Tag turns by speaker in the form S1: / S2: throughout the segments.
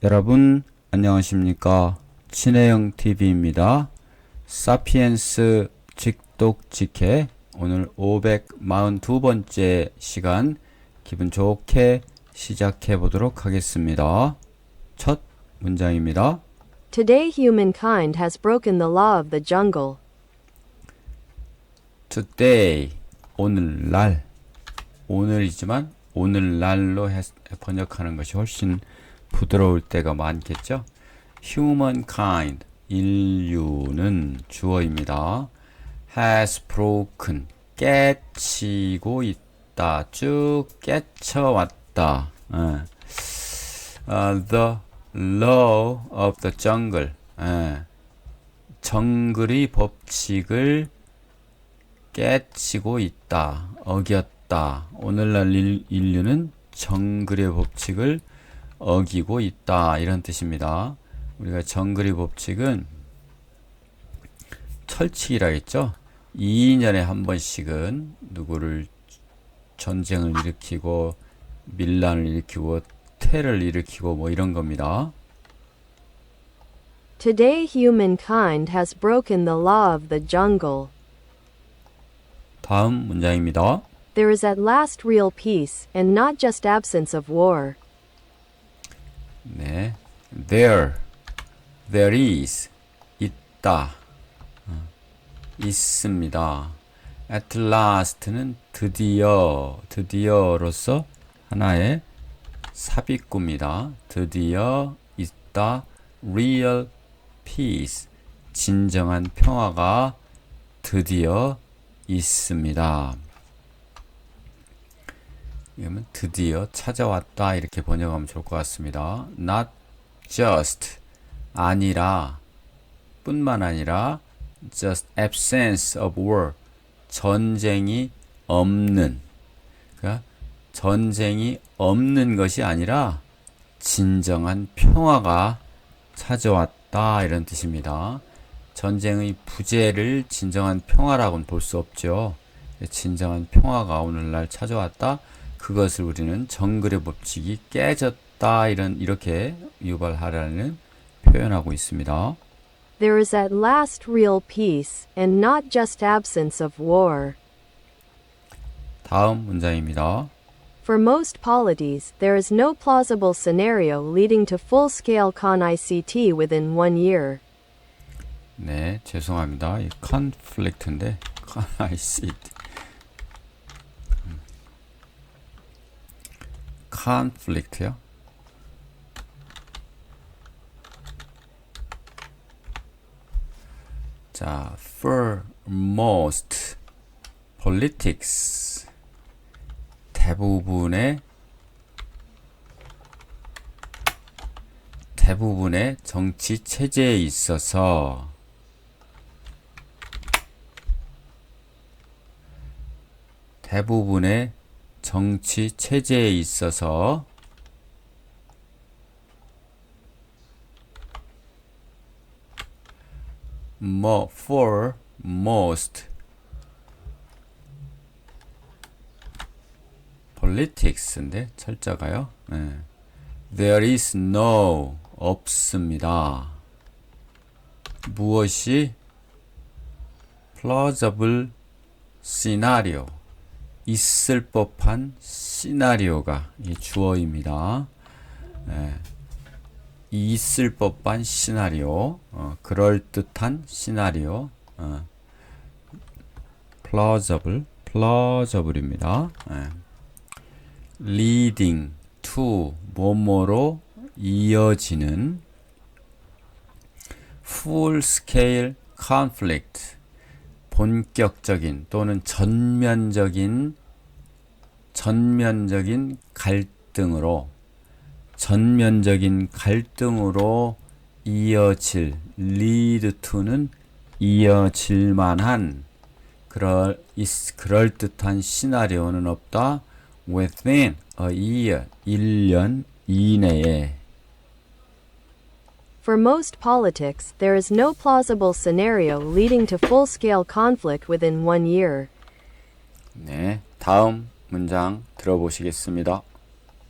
S1: 여러분 안녕하십니까? 친해영 TV입니다. 사피엔스 직독직해 오늘 542번째 시간 기분 좋게 시작해 보도록 하겠습니다. 첫 문장입니다.
S2: Today humankind has broken the law of the jungle.
S1: Today 오늘날 오늘이지만 오늘날로 번역하는 것이 훨씬 부드러울 때가 많겠죠. Humankind 인류는 주어입니다. Has broken 깨치고 있다. 쭉 깨쳐왔다. The law of the jungle 정글의 법칙을 깨치고 있다. 어겼다. 오늘날 인류는 정글의 법칙을 어기고 있다. 이런 뜻입니다. 우리가 정글의 법칙은 철칙이라 했죠. 2년에 한 번씩은 누구를 전쟁을 일으키고 밀란을 일으키고 태를 일으키고 뭐 이런 겁니다.
S2: Today humankind has broken the law of the jungle.
S1: 다음 문장입니다.
S2: There is at last real peace, and not just absence of war.
S1: 네, there is 있다, 있습니다. At last는 드디어로서 하나의 삽입구입니다. 드디어 있다. Real peace 진정한 평화가 드디어 있습니다. 이러면 드디어 찾아왔다 이렇게 번역하면 좋을 것 같습니다. Not just 아니라 뿐만 아니라 just absence of war 전쟁이 없는 그러니까 전쟁이 없는 것이 아니라 진정한 평화가 찾아왔다 이런 뜻입니다. 전쟁의 부재를 진정한 평화라고는 볼 수 없죠. 진정한 평화가 오늘날 찾아왔다. 그것을 우리는 정글의 법칙이 깨졌다 이렇게 유발하라는 표현하고 있습니다.
S2: There is at last real peace, and not just absence of war.
S1: 다음 문장입니다.
S2: For most polities, there is no plausible scenario leading to full-scale CON-ICT within 1 year.
S1: 네, 죄송합니다. 이 conflict인데 ICT conflict요. 자, for most politics 대부분의 정치 체제에 있어서 대부분의 정치 체제에 있어서 for most politics인데 철자가요. 네. There is no 없습니다. 무엇이 plausible scenario 있을 법한 시나리오가 이 주어입니다. 네. 있을 법한 시나리오, 그럴듯한 시나리오, plausible입니다. leading to 뭐뭐로 이어지는 full scale conflict 본격적인 또는 전면적인 갈등으로 이어질 lead to는 이어질 만한 그럴듯한 시나리오는 없다. within a year 1년 이내에
S2: For most politics, there is no plausible scenario leading to full-scale conflict within 1 year.
S1: 네, 다음 문장 들어보시겠습니다.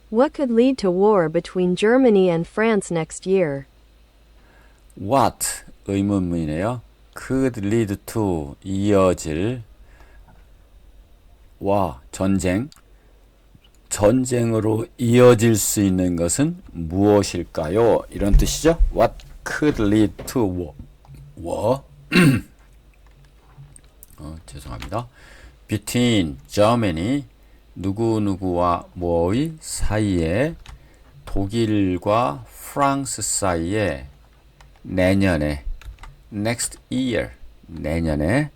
S2: What could lead to war between Germany and France next year?
S1: What 의문문이네요. Could lead to 이어질 와 전쟁 전쟁으로 이어질 수 있는 것은 무엇일까요? 이런 뜻이죠. What could lead to war? 죄송합니다. Between Germany 누구누구와 뭐의 사이에 독일과 프랑스 사이에 내년에 next year 내년에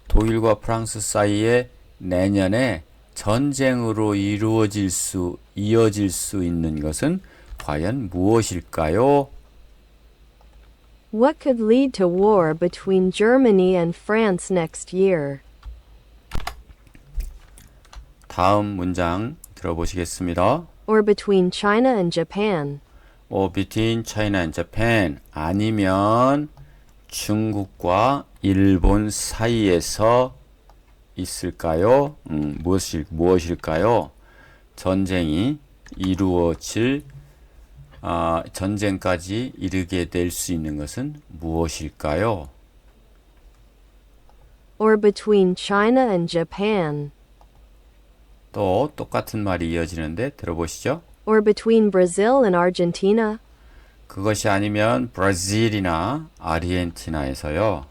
S1: 독일과 프랑스 사이에 내년에 전쟁으로 이어질 수 있는 것은 과연 무엇일까요?
S2: What could lead to war between Germany and France next year?
S1: 다음 문장 들어보시겠습니다.
S2: Or between China and Japan?
S1: or between China and Japan 아니면 중국과 일본 사이에서 있을까요? 무엇일까요? 전쟁이 이루어질 전쟁까지 이르게 될 수 있는 것은 무엇일까요?
S2: Or between China and Japan?
S1: 또 똑같은 말이 이어지는데 들어보시죠.
S2: Or between Brazil and Argentina?
S1: 그것이 아니면 브라질이나 아르헨티나에서요.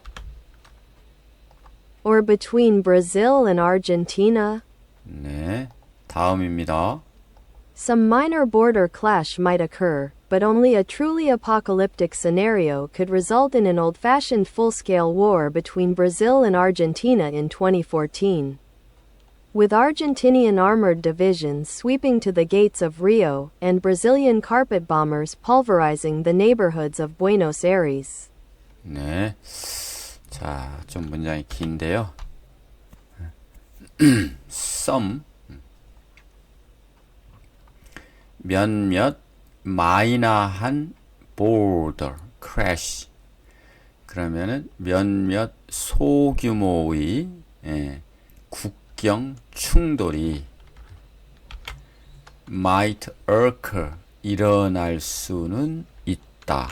S2: Or between Brazil and Argentina?
S1: 네, 다음입니다.
S2: Some minor border clash might occur, but only a truly apocalyptic scenario could result in an old-fashioned full-scale war between Brazil and Argentina in 2014. With Argentinian armored divisions sweeping to the gates of Rio, and Brazilian carpet bombers pulverizing the neighborhoods of Buenos Aires.
S1: 네, 자, 좀 문장이 긴데요. some 몇몇 마이너한 border crash 그러면은 몇몇 소규모의 국경 충돌이 might occur 일어날 수는 있다.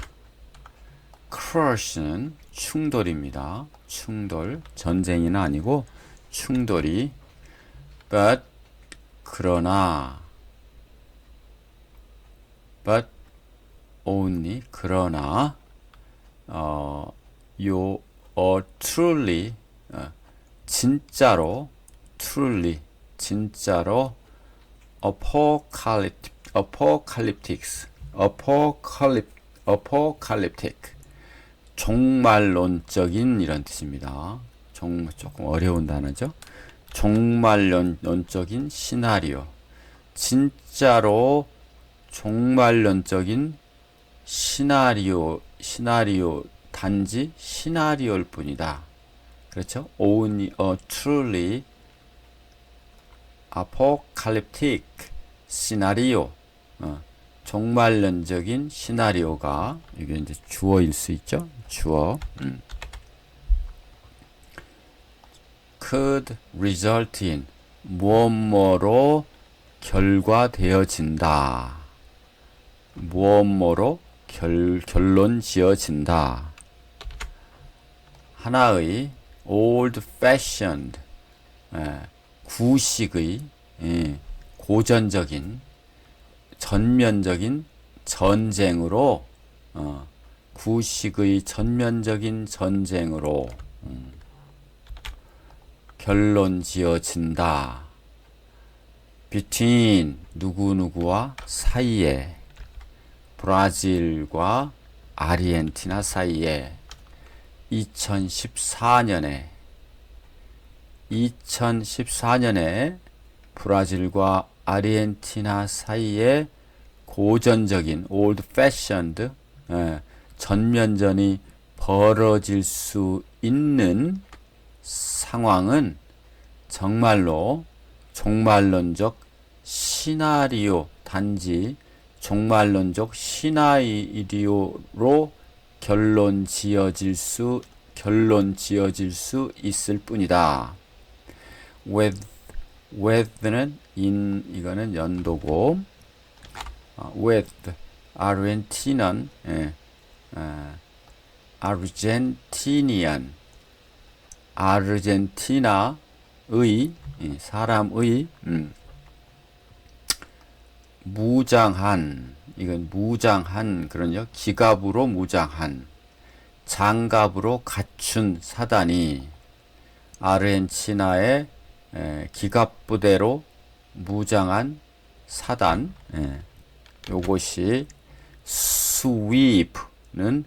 S1: crash는 충돌입니다. 충돌 전쟁이는 아니고 충돌이 but 그러나 but only 그러나 truly 진짜로 truly 진짜로 apocalyptic 종말론적인 이런 뜻입니다. 조금 어려운 단어죠. 종말론적인 시나리오 진짜로 종말론적인 시나리오 단지 시나리오일 뿐이다. 그렇죠? Only a truly apocalyptic 시나리오 종말론적인 시나리오가 이게 이제 주어일 수 있죠. 주어 could result in 무엇뭐로 결과되어진다. 무엇뭐로 결론 지어진다. 하나의 old-fashioned 구식의 고전적인 전면적인 전쟁으로 구식의 전면적인 전쟁으로 결론 지어진다. between 누구누구와 사이에 브라질과 아르헨티나 사이에 2014년에 브라질과 아르헨티나 사이에 고전적인 old fashioned 전면전이 벌어질 수 있는 상황은 정말로 종말론적 시나리오 단지 종말론적 시나리오로 결론 지어질 수 있을 뿐이다. with는 in 이거는 연도고 with Argentinian, Argentinian, 아르헨티나의 사람의 무장한, 이건 무장한 그런요, 기갑으로 무장한, 장갑으로 갖춘 사단이 아르헨티나의 기갑부대로 무장한 사단, 요것이 sweep는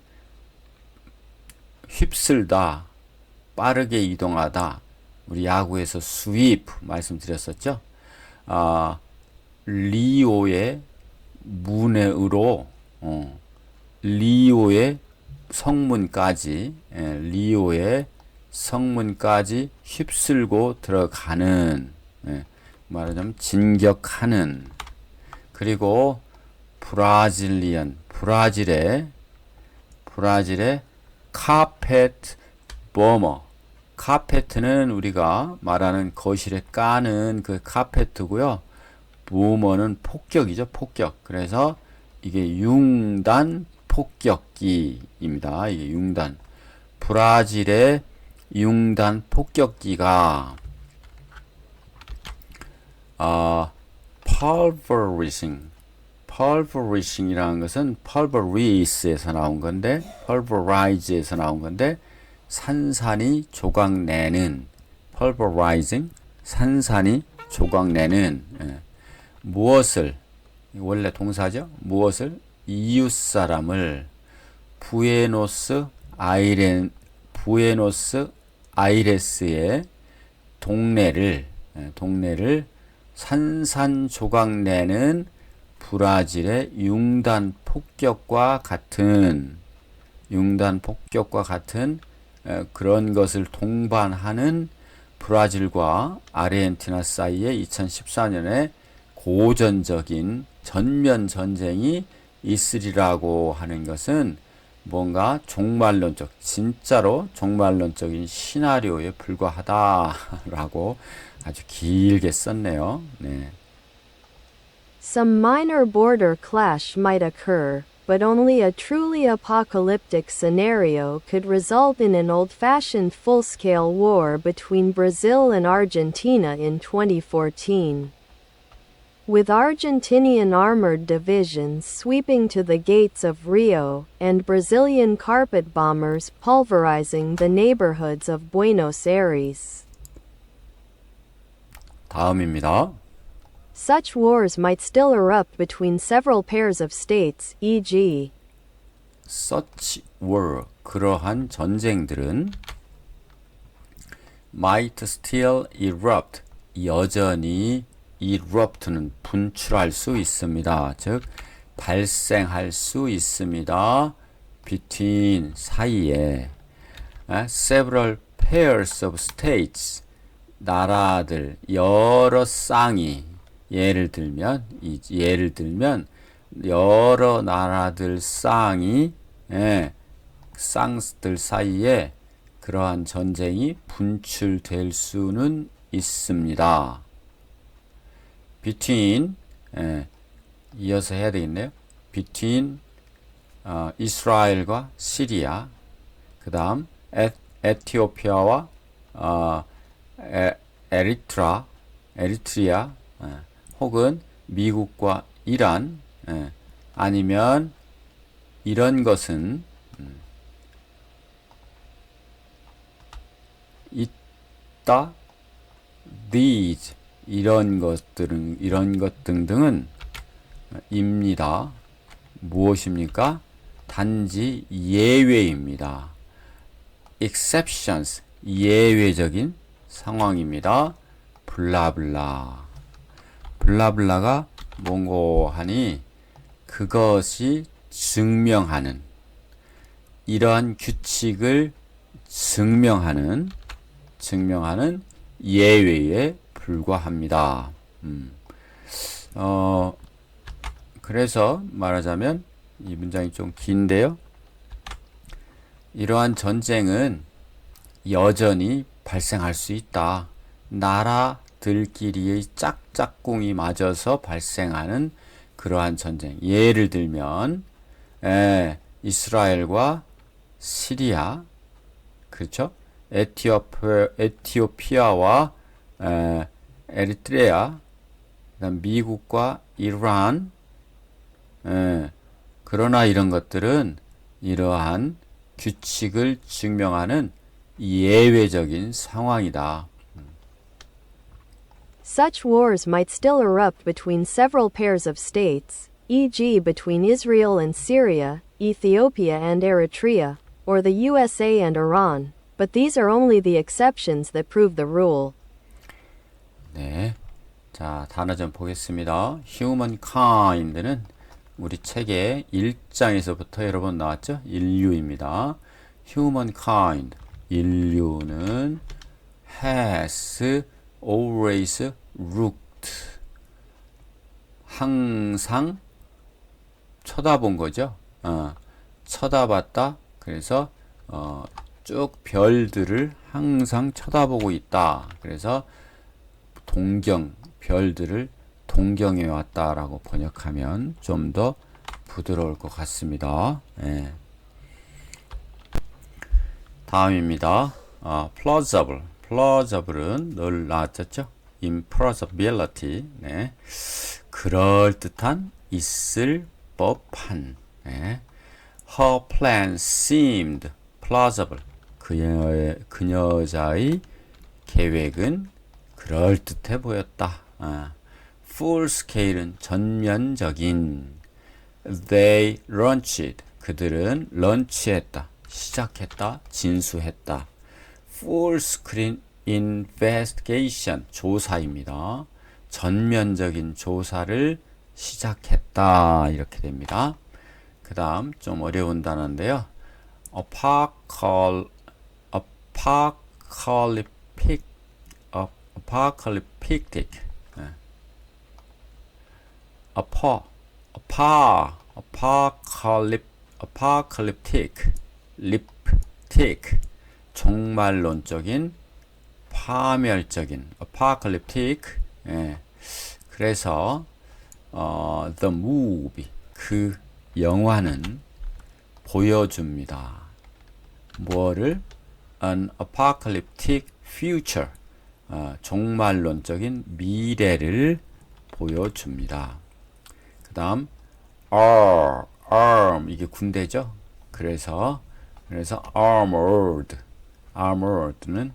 S1: 휩쓸다, 빠르게 이동하다. 우리 야구에서 sweep 말씀드렸었죠. 리오의 문으로 리오의 성문까지, 리오의 성문까지 휩쓸고 들어가는, 말하자면 진격하는. 그리고 브라질리언, 브라질의 카펫 버머. 카페트는 우리가 말하는 거실에 까는 그 카페트고요. 버머는 폭격이죠, 폭격. 그래서 이게 융단 폭격기입니다. 이게 융단. 브라질의 융단 폭격기가 pulverizing이라는 것은 pulverize에서 나온 건데, pulverize에서 나온 건데, 산산이 조각내는, pulverizing, 산산이 조각내는, 무엇을, 원래 동사죠? 무엇을? 이웃 사람을 부에노스 아이레스의 동네를 산산조각내는 브라질의 융단 폭격과 같은 그런 것을 동반하는 브라질과 아르헨티나 사이에 2014년에 고전적인 전면 전쟁이 있으리라고 하는 것은 뭔가 종말론적, 진짜로 종말론적인 시나리오에 불과하다라고 아주 길게 썼네요. 네.
S2: Some minor border clash might occur, but only a truly apocalyptic scenario could result in an old-fashioned full-scale war between Brazil and Argentina in 2014. With Argentinian armored divisions sweeping to the gates of Rio, and Brazilian carpet bombers pulverizing the neighborhoods of Buenos Aires.
S1: 다음입니다.
S2: Such wars might still erupt between several pairs of states, e.g.
S1: Such war, 그러한 전쟁들은 might still erupt, 여전히 erupt는 분출할 수 있습니다. 즉 발생할 수 있습니다. between, 사이에, several pairs of states, 나라들, 여러 쌍이, 예를 들면 여러 나라들 쌍이, 쌍들 사이에 그러한 전쟁이 분출될 수는 있습니다. between, 이어서 해야 되겠네요. between 이스라엘과 시리아, 그 다음 에티오피아와 에리트리아, 혹은 미국과 이란, 아니면 이런 것은 있다, these, 이런 것 등등은 입니다. 무엇입니까? 단지 예외입니다. exceptions, 예외적인 상황입니다. 블라블라. 블라블라가 뭔고 하니 그것이 증명하는, 이러한 규칙을 증명하는 예외에 불과합니다. 그래서 말하자면 이 문장이 좀 긴데요. 이러한 전쟁은 여전히 발생할 수 있다. 나라들끼리의 짝짝꿍이 맞아서 발생하는 그러한 전쟁. 예를 들면 이스라엘과 시리아, 그렇죠? 에티오피아와 에리트레아, 그다음 미국과 이란. 그러나 이런 것들은 이러한 규칙을 증명하는 예외적인 상황이다.
S2: Such wars might still erupt between several pairs of states, e.g. between Israel and Syria, Ethiopia and Eritrea, or the USA and Iran, but these are only the exceptions that prove the rule.
S1: 네. 자, 단어 좀 보겠습니다. humankind는 우리 책의 1장에서부터 여러 번 나왔죠? 인류입니다. humankind. 인류는 has always looked. 항상 쳐다본 거죠. 쳐다봤다. 그래서 쭉 별들을 항상 쳐다보고 있다. 그래서 별들을 동경해 왔다라고 번역하면 좀 더 부드러울 것 같습니다. 예. 다음입니다. plausible. plausible은 늘 나왔었죠? implausibility. 네. 그럴듯한, 있을 법한. 네. Her plan seemed plausible. 그 여자의 계획은 그럴듯해 보였다. full scale은 전면적인. They launched. 그들은 런치했다. 시작했다. 진수했다. full screen investigation. 조사입니다. 전면적인 조사를 시작했다. 이렇게 됩니다. 그 다음 좀 어려운 단어인데요. apocalyptic. apocalyptic. 종말론적인, 파멸적인. apocalyptic. 예. 그래서 the movie. 그 영화는 보여줍니다. 뭐를? An apocalyptic future. 종말론적인 미래를 보여줍니다. 그 다음 arm. 이게 군대죠. 그래서 armored는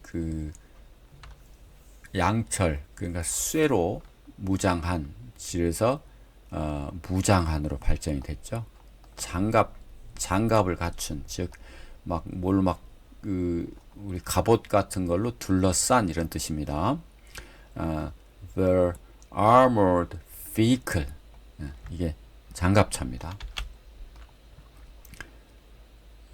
S1: 그 양철, 그러니까 쇠로 무장한, 그래서 무장한으로 발전이 됐죠. 장갑을 갖춘, 즉 우리 갑옷 같은 걸로 둘러싼 이런 뜻입니다. The armored vehicle. 이게 장갑차입니다.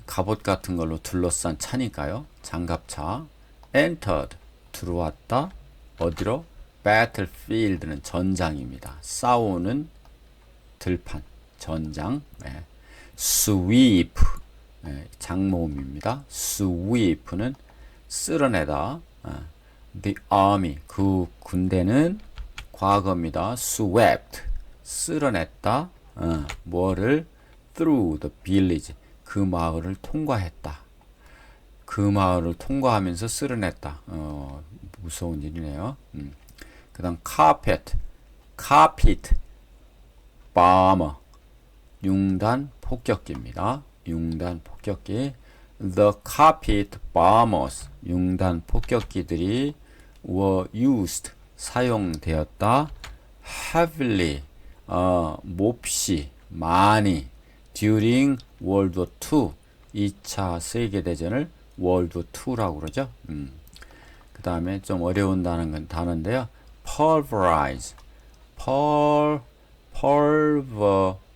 S1: 갑옷 같은 걸로 둘러싼 차니까요. 장갑차. entered. 들어왔다. 어디로? battlefield는 전장입니다. 싸우는 들판, 전장. 네. sweep. 네, 장모음입니다. sweep는 쓸어내다. the army. 그 군대는 과거입니다. swept. 쓸어냈다. 뭐를? through the village. 그 마을을 통과했다. 그 마을을 통과하면서 쓸어냈다. 무서운 일이네요. 그 다음 carpet, bomber, 융단 폭격기입니다. 융단 폭격기. The carpet bombers, 융단 폭격기들이 were used, 사용되었다. heavily, 몹시, 많이. during World War II, 2차 세계대전을 World War II라고 그러죠. 그 다음에 좀 어려운 단어인데요. pulverize,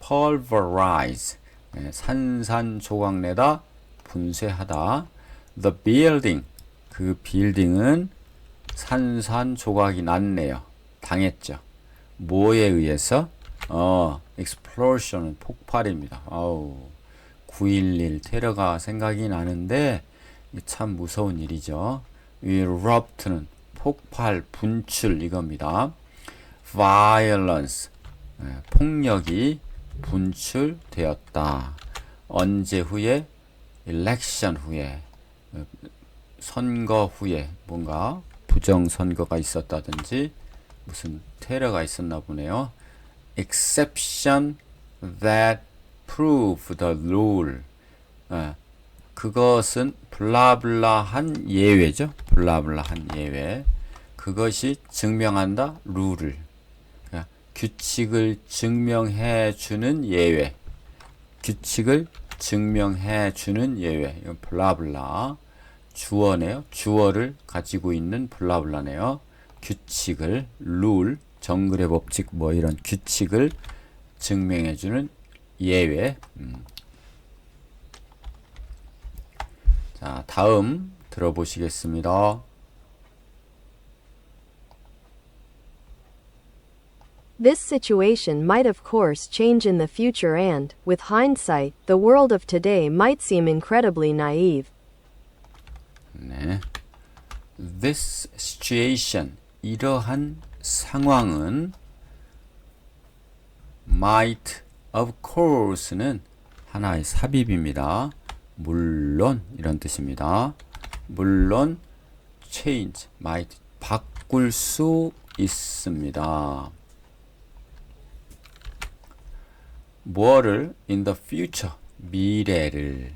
S1: pulverize. 네, 산산조각내다, 분쇄하다. The building, 그 빌딩은 산산조각이 났네요. 당했죠. 뭐에 의해서? explosion은 폭발입니다. 9.11 테러가 생각이 나는데 참 무서운 일이죠. erupt는 폭발, 분출 이겁니다. violence, 폭력이 분출되었다. 언제 후에? election 후에, 선거 후에 뭔가 부정선거가 있었다든지 무슨 테러가 있었나 보네요. exception that prove the rule. 그것은 블라블라한 예외죠. 블라블라한 예외. 그것이 증명한다. 룰을. 규칙을 증명해 주는 예외. 규칙을 증명해 주는 예외. 이건 블라블라. 주어네요. 주어를 가지고 있는 블라블라네요. 규칙을, 룰, 정글의 법칙 뭐 이런 규칙을 증명해 주는 예외. 자, 다음 들어보시겠습니다.
S2: This situation might of course change in the future and, with hindsight, the world of today might seem incredibly naive.
S1: 네. This situation, 이러한 상황은 might of course는 하나의 삽입입니다. 물론 이런 뜻입니다. 물론 change, might 바꿀 수 있습니다. 뭐를? in the future, 미래를.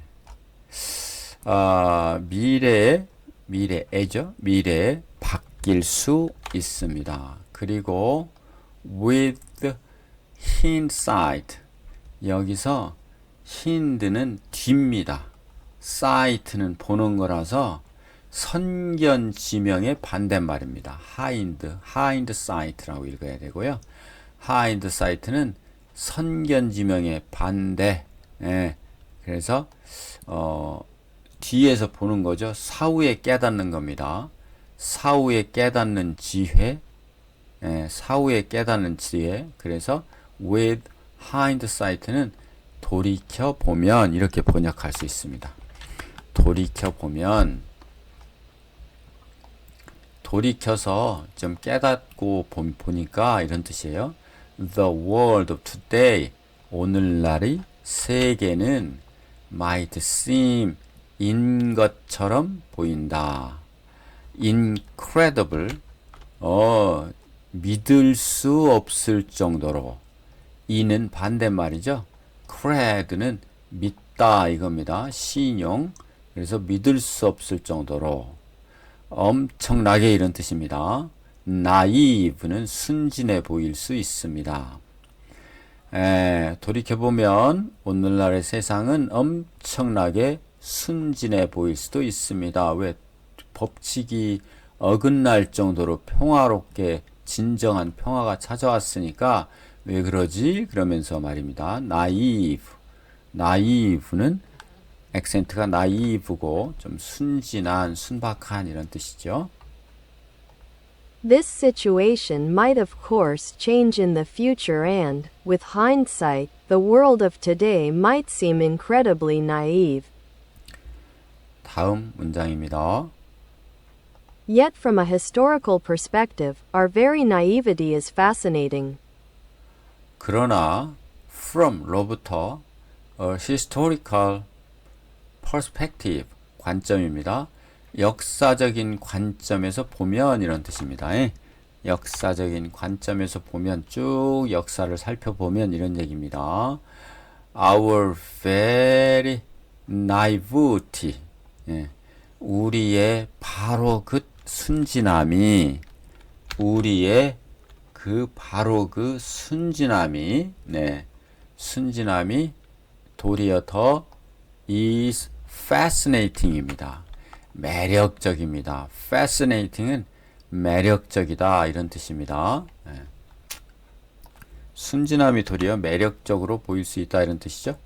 S1: 미래에죠. 미래에 바뀔 수 있습니다. 그리고 with hindsight, 여기서 hind는 뒤입니다. sight는 보는 거라서 선견지명의 반대말입니다. hindsight라고 읽어야 되고요. hindsight는 선견지명의 반대. 그래서 뒤에서 보는 거죠. 사후에 깨닫는 겁니다. 사후에 깨닫는 지혜. 사후에 깨닫는 지혜. 그래서 with hindsight는 돌이켜 보면 이렇게 번역할 수 있습니다. 돌이켜 보면, 돌이켜서 좀 깨닫고 보니까 이런 뜻이에요. The world of today, 오늘날의 세계는 might seem, 인 것처럼 보인다. incredible, 믿을 수 없을 정도로. 이는 반대말이죠. cred는 믿다 이겁니다. 신용. 그래서 믿을 수 없을 정도로. 엄청나게 이런 뜻입니다. naive는 순진해 보일 수 있습니다. 돌이켜보면 오늘날의 세상은 엄청나게 순진해 보일 수도 있습니다. 왜? 법칙이 어긋날 정도로 평화롭게 진정한 평화가 찾아왔으니까 왜 그러지? 그러면서 말입니다. naive는 액센트가 naive고 좀 순진한, 순박한 이런 뜻이죠.
S2: This situation might of course change in the future and, with hindsight, the world of today might seem incredibly naive.
S1: 다음 문장입니다.
S2: Yet from a historical perspective, our very naivety is fascinating.
S1: 그러나 from로부터 historical perspective, 관점입니다. 역사적인 관점에서 보면 이런 뜻입니다. 역사적인 관점에서 보면, 쭉 역사를 살펴보면 이런 얘기입니다. Our very naivety, 우리의 바로 그 순진함이, 우리의 바로 그 순진함이, 순진함이 도리어 더 is fascinating입니다. 매력적입니다. fascinating은 매력적이다 이런 뜻입니다. 순진함이 도리어 매력적으로 보일 수 있다 이런 뜻이죠.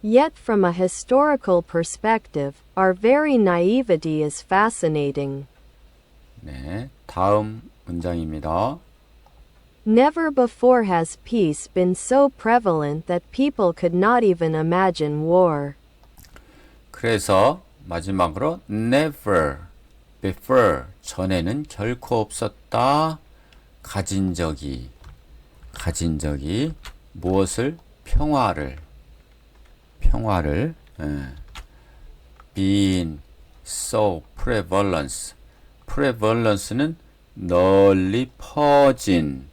S2: Yet from a historical perspective, our very naivety is fascinating.
S1: 네, 다음 문장입니다.
S2: Never before has peace been so prevalent that people could not even imagine war.
S1: 그래서 마지막으로 never before, 전에는 결코 없었다, 가진 적이, 가진 적이 무엇을 평화를 been so prevalence는 널리 퍼진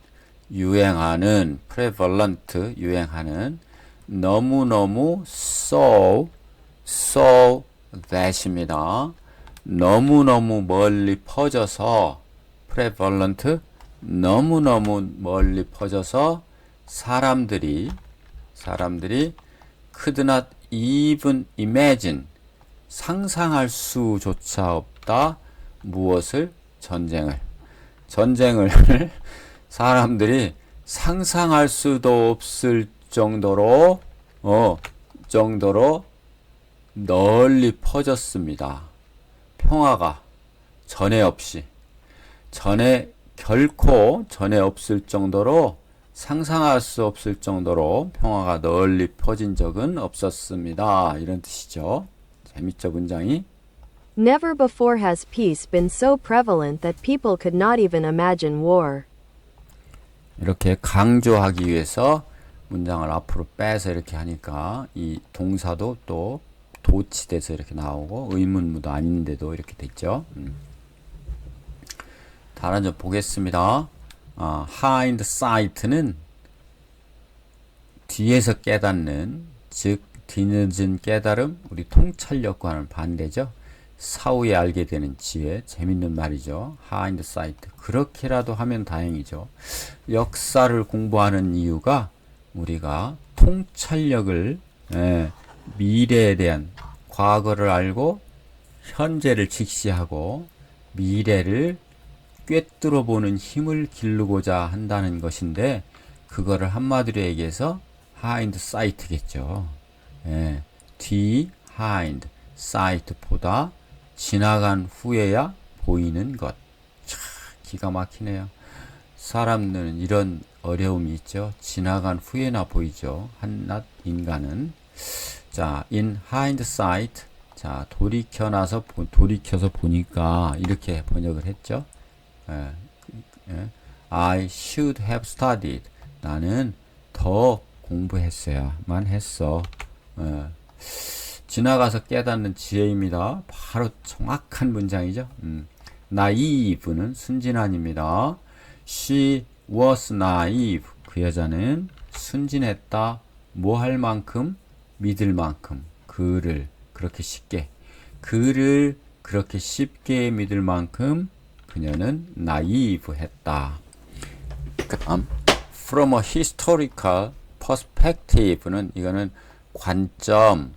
S1: 유행하는 prevalent 유행하는 너무너무 so that입니다. 너무너무 멀리 퍼져서 prevalent 너무너무 멀리 퍼져서 사람들이 could not even imagine 상상할 수조차 없다. 무엇을? 전쟁을 사람들이 상상할 수도 없을 정도로 널리 퍼졌습니다. 평화가 결코 전에 없을 정도로 상상할 수 없을 정도로 평화가 널리 퍼진 적은 없었습니다. 이런 뜻이죠. 재밌죠, 문장이?
S2: Never before has peace been so prevalent that people could not even imagine war.
S1: 이렇게 강조하기 위해서 문장을 앞으로 빼서 이렇게 하니까 이 동사도 또 도치돼서 이렇게 나오고 의문무도 아닌데도 이렇게 됐죠. 다른 점 보겠습니다. hindsight는 뒤에서 깨닫는, 즉 뒤늦은 깨달음, 우리 통찰력과는 반대죠. 사후에 알게 되는 지혜, 재밌는 말이죠. hindsight. 그렇게라도 하면 다행이죠. 역사를 공부하는 이유가 우리가 통찰력을, 미래에 대한 과거를 알고 현재를 직시하고 미래를 꿰뚫어 보는 힘을 기르고자 한다는 것인데, 그거를 한마디로 얘기해서 hindsight겠죠. behind sight보다 지나간 후에야 보이는 것. 참 기가 막히네요. 사람들은 이런 어려움이 있죠. 지나간 후에나 보이죠. 한낱 인간은. 자, in hindsight. 자, 돌이켜서 보니까 이렇게 번역을 했죠. I should have studied. 나는 더 공부했어야만 했어. 지나가서 깨닫는 지혜입니다. 바로 정확한 문장이죠. naive는 순진한입니다. She was naive. 그 여자는 순진했다. 뭐 할 만큼? 믿을 만큼. 그를 그렇게 쉽게 믿을 만큼 그녀는 naive 했다. 그 다음 from a historical perspective는 이거는 관점,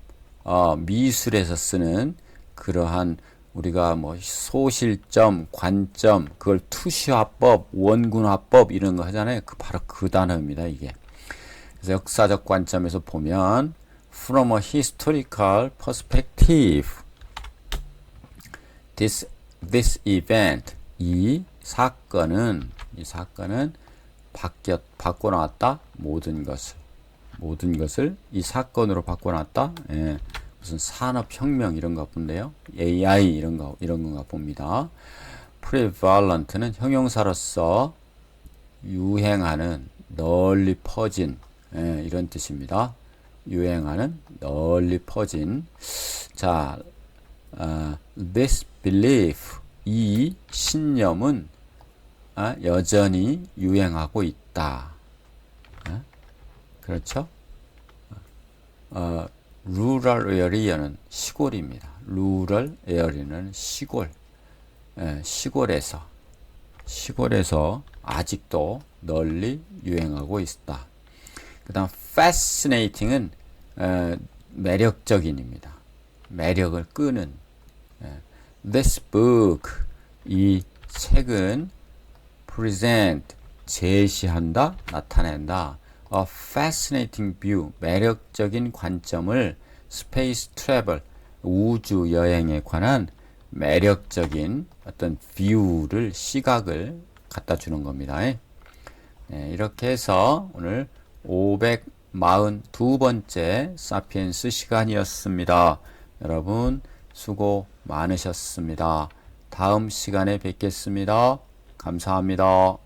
S1: 미술에서 쓰는 그러한 우리가 뭐 소실점, 관점, 그걸 투시화법, 원군화법 이런 거 하잖아요. 바로 그 단어입니다, 이게. 그래서 역사적 관점에서 보면 from a historical perspective this event 이 사건은 바꿔놨다. 모든 것을 이 사건으로 바꿔놨다. 무슨 산업혁명 이런 거 본데요. AI 이런 건가 봅니다. prevalent는 형용사로서 유행하는, 널리 퍼진, 이런 뜻입니다. 유행하는, 널리 퍼진. 자, this belief, 이 신념은 여전히 유행하고 있다. 그렇죠? rural area는 시골입니다. rural area는 시골. 시골에서 아직도 널리 유행하고 있다. 그 다음 fascinating은 매력적인입니다. 매력을 끄는. This book, 이 책은 present, 제시한다, 나타낸다. A fascinating view, 매력적인 관점을 space travel, 우주 여행에 관한 매력적인 어떤 view를, 시각을 갖다 주는 겁니다. 이렇게 해서 오늘 542번째 사피엔스 시간이었습니다. 여러분 수고 많으셨습니다. 다음 시간에 뵙겠습니다. 감사합니다.